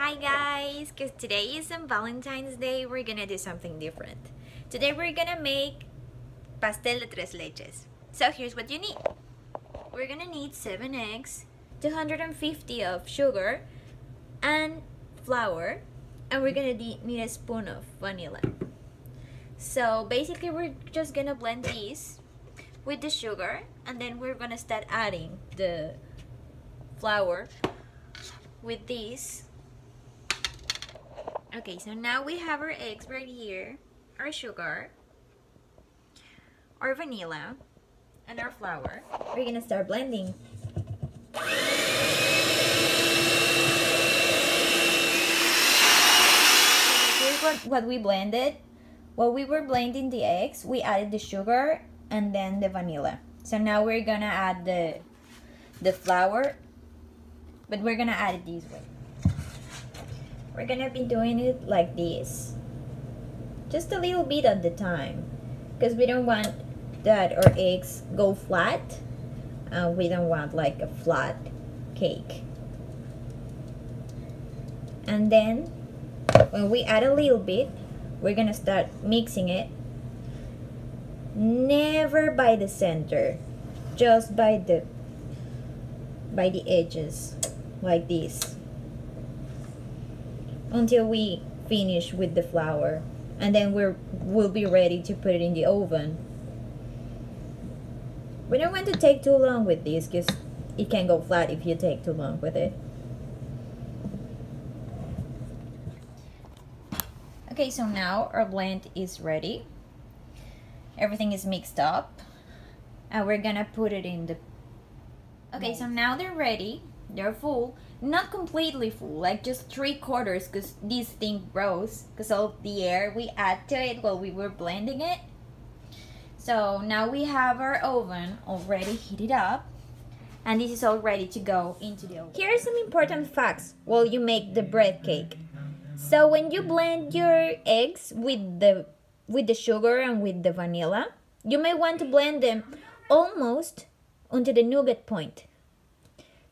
Hi guys, because today is on Valentine's Day, we're gonna do something different. Today we're gonna make pastel de tres leches. So here's what you need. We're gonna need 7 eggs, 250 of sugar, and flour, and we're gonna need a spoon of vanilla. So basically we're just gonna blend these with the sugar, and then we're gonna start adding the flour with this. Okay, so now we have our eggs right here, our sugar, our vanilla, and our flour. We're gonna start blending. Here's what we blended. While we were blending the eggs, we added the sugar and then the vanilla. So now we're gonna add the flour, but we're gonna add it this way. We're gonna be doing it like this, just a little bit at the time, because we don't want that our eggs go flat. We don't want like a flat cake. And then when we add a little bit, we're gonna start mixing it, never by the center, just by the edges, like this, until we finish with the flour, and then we'll be ready to put it in the oven. We don't want to take too long with this because it can go flat if you take too long with it. Okay, so now our blend is ready. Everything is mixed up, and we're gonna put it in the... Okay, so now they're ready. They're full, not completely full, like just 3/4, because this thing rose because of the air we add to it while we were blending it. So now we have our oven already heated up, and this is all ready to go into the oven. Here are some important facts while you make the bread cake. So when you blend your eggs with the sugar and with the vanilla, you may want to blend them almost until the nougat point.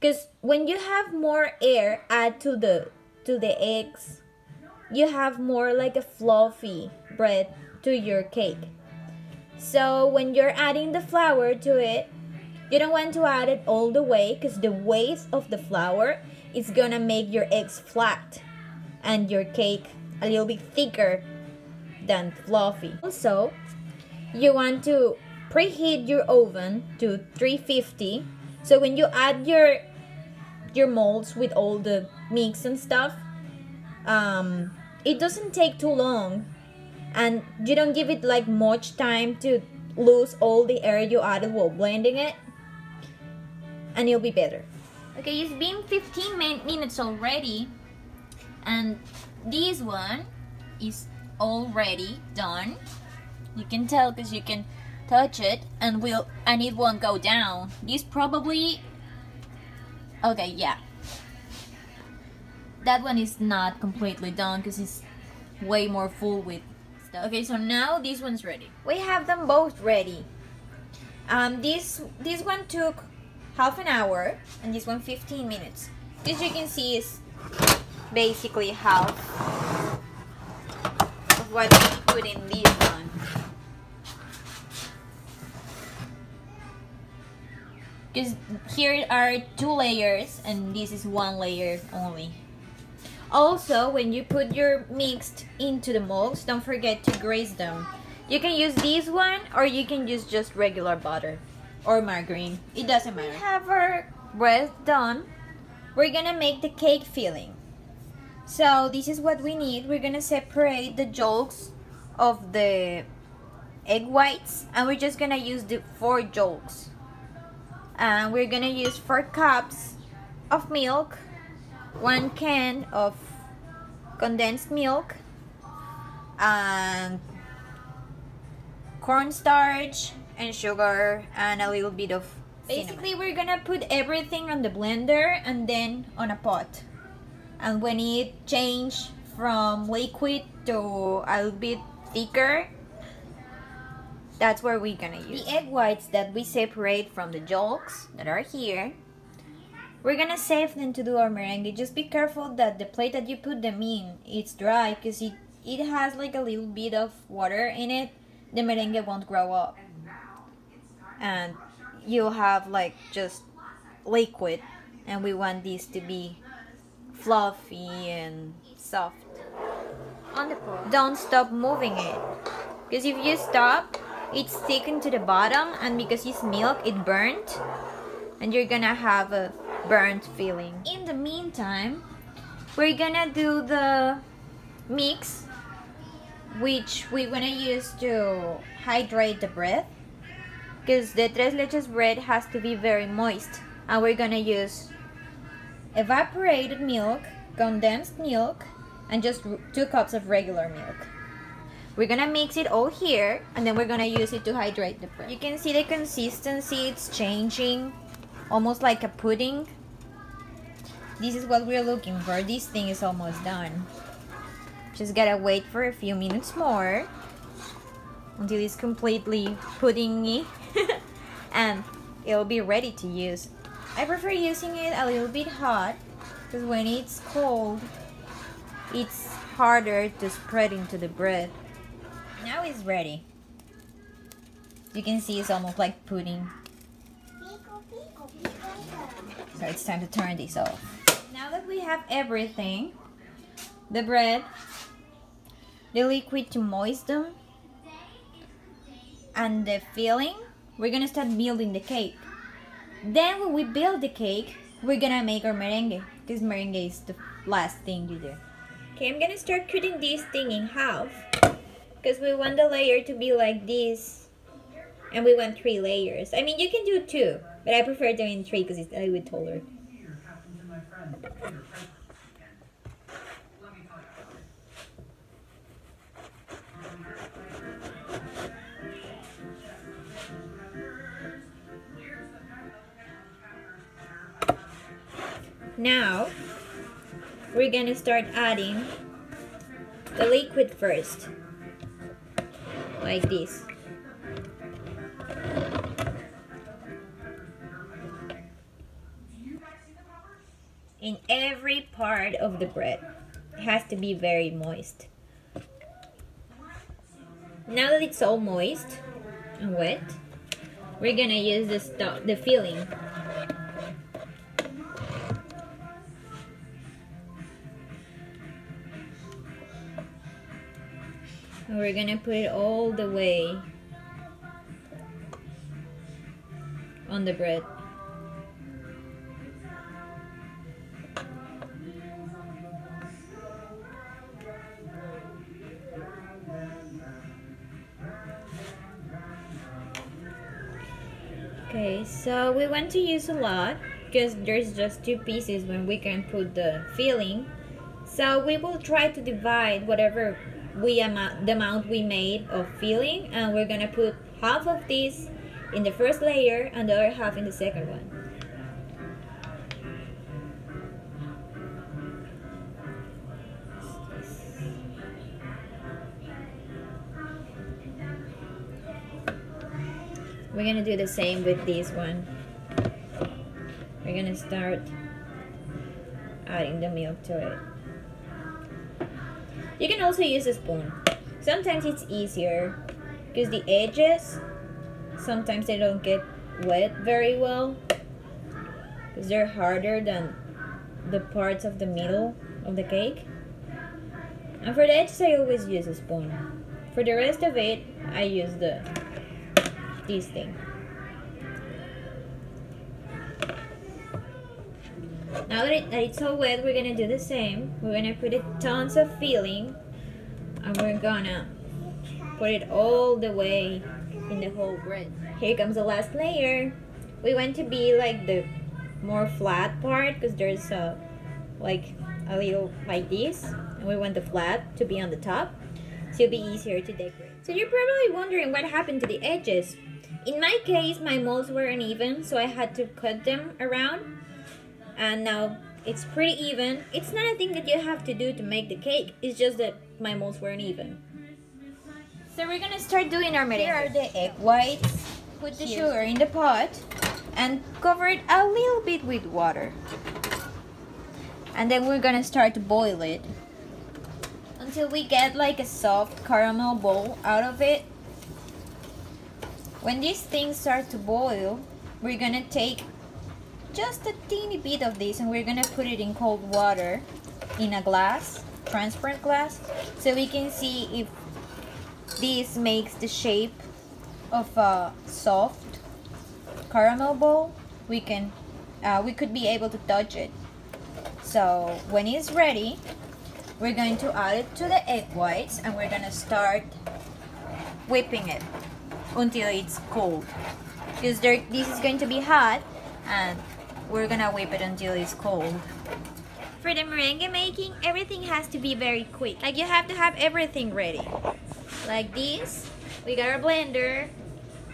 Because when you have more air add to the eggs, you have more like a fluffy bread to your cake. So when you're adding the flour to it, you don't want to add it all the way, because the weight of the flour is gonna make your eggs flat and your cake a little bit thicker than fluffy. Also, you want to preheat your oven to 350. So when you add your molds with all the mix and stuff, it doesn't take too long, and you don't give it like much time to lose all the air you added while blending it, and it'll be better. Okay, it's been 15 minutes already, and this one is already done. You can tell because you can touch it, and it won't go down. This probably... Okay, yeah. That one is not completely done because it's way more full with stuff. Okay, so now this one's ready. We have them both ready. This one took half an hour, and this one 15 minutes. This, you can see, is basically half of what we put in this one. Because here are 2 layers, and this is 1 layer only. Also, when you put your mixed into the molds, don't forget to grease them. You can use this one, or you can use just regular butter or margarine. It doesn't matter. We have our bread done. We're gonna make the cake filling. So this is what we need. We're gonna separate the yolks of the egg whites, and we're just gonna use the 4 yolks. And we're gonna use 4 cups of milk, 1 can of condensed milk, and cornstarch and sugar, and a little bit of cinnamon. Basically, we're gonna put everything on the blender and then on a pot. And when it changes from liquid to a little bit thicker, that's where we're gonna use the egg whites that we separate from the yolks that are here. We're gonna save them to do our merengue. Just be careful that the plate that you put them in, it's dry, because it has like a little bit of water in it. The merengue won't grow up. And you'll have like just liquid. And we want this to be fluffy and soft. On the pot. Don't stop moving it. Because if you stop, it's sticking to the bottom, and because it's milk, it burnt. And you're gonna have a burnt feeling. In the meantime, we're gonna do the mix, which we're gonna use to hydrate the bread, because the tres leches bread has to be very moist, and we're gonna use evaporated milk, condensed milk, and just 2 cups of regular milk. We're gonna mix it all here, and then we're gonna use it to hydrate the bread. You can see the consistency, it's changing, almost like a pudding. This is what we're looking for. This thing is almost done. Just gotta wait for a few minutes more until it's completely puddingy and it'll be ready to use. I prefer using it a little bit hot, because when it's cold, it's harder to spread into the bread. Now it's ready. You can see it's almost like pudding. So it's time to turn this off. Now that we have everything, the bread, the liquid to moisten, and the filling, we're gonna start building the cake. Then when we build the cake, we're gonna make our merengue, because merengue is the last thing you do. Okay, I'm gonna start cutting this thing in half, because we want the layer to be like this, and we want 3 layers. I mean, you can do 2, but I prefer doing 3 because it's a little bit taller. Now, we're gonna start adding the liquid first, like this. In every part of the bread. It has to be very moist. Now that it's all moist and wet, we're gonna use the filling. And we're gonna put it all the way on the bread. Okay, so we want to use a lot because there's just 2 pieces when we can put the filling. So we will try to divide whatever the amount we made of filling, and we're gonna put half of this in the first layer and the other half in the second one. We're gonna do the same with this one. We're gonna start adding the milk to it. You can also use a spoon. Sometimes it's easier because the edges, sometimes they don't get wet very well because they're harder than the parts of the middle of the cake. And for the edges, I always use a spoon. For the rest of it, I use this thing. Now that it's all wet, we're gonna do the same. We're gonna put tons of filling, and we're gonna put it all the way in the whole bread. Here comes the last layer. We want to be like the more flat part because there's like a little like this, and we want the flat to be on the top, so it'll be easier to decorate. So you're probably wondering what happened to the edges. In my case, my molds were uneven, so I had to cut them around. And now it's pretty even. It's not a thing that you have to do to make the cake. It's just that my molds weren't even. So we're gonna start doing our merengue. Here are the egg whites. Put the sugar in the pot. and cover it a little bit with water. And then we're gonna start to boil it until we get like a soft caramel ball out of it. When these things start to boil, we're gonna take just a teeny bit of this and we're gonna put it in cold water in a glass, transparent glass, so we can see if this makes the shape of a soft caramel ball. We could be able to touch it. So when it's ready, we're going to add it to the egg whites and we're gonna start whipping it until it's cold, because this is going to be hot and we're gonna whip it until it's cold. For the merengue making, everything has to be very quick. Like, you have to have everything ready. Like this, we got our blender,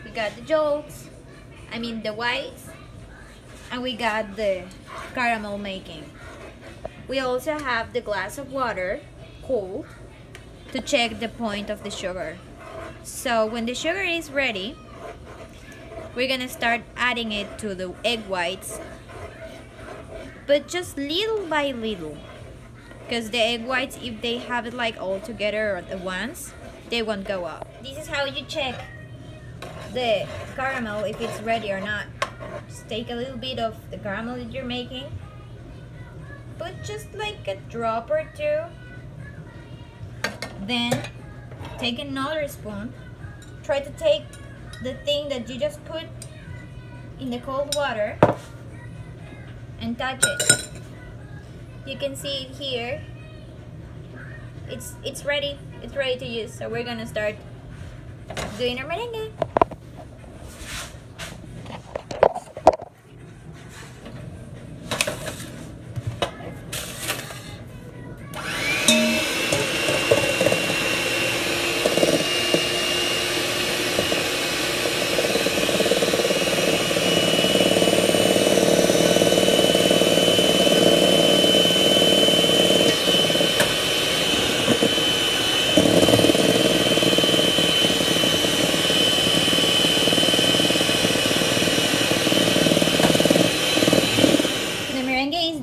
we got the yolks, the whites, and we got the caramel making. We also have the glass of water, cold, to check the point of the sugar. So when the sugar is ready, we're gonna start adding it to the egg whites, but just little by little, because the egg whites, if they have it like all together at once, they won't go up. This is how you check the caramel if it's ready or not. Just take a little bit of the caramel that you're making, put just like a drop or two, then take another spoon, try to take the thing that you just put in the cold water and touch it. You can see it here. It's ready. It's ready to use. So we're gonna start doing our merengue.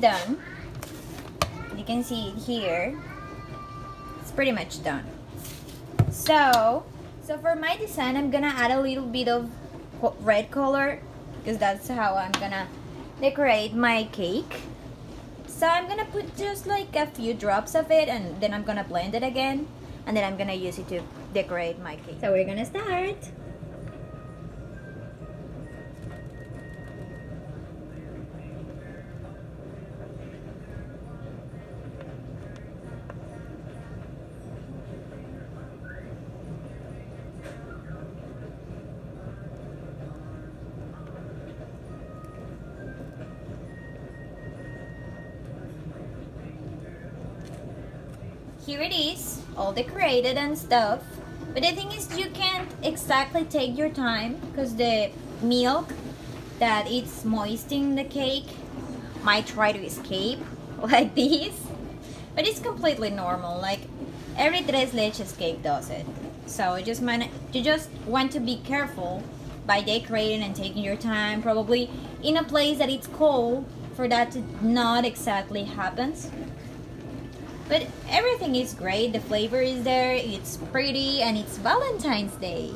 Done. You can see it here. It's pretty much done. So for my design, I'm gonna add a little bit of red color, because that's how I'm gonna decorate my cake. So I'm gonna put just like a few drops of it, and then I'm gonna blend it again, and then I'm gonna use it to decorate my cake. So we're gonna start. Here it is, all decorated and stuff. But the thing is, you can't exactly take your time, because the milk that it's moistening the cake might try to escape like this. But it's completely normal, like every tres leches cake does it. So you just want to be careful by decorating and taking your time, probably in a place that it's cold, for that to not exactly happen. But everything is great, the flavor is there, it's pretty, and it's Valentine's Day.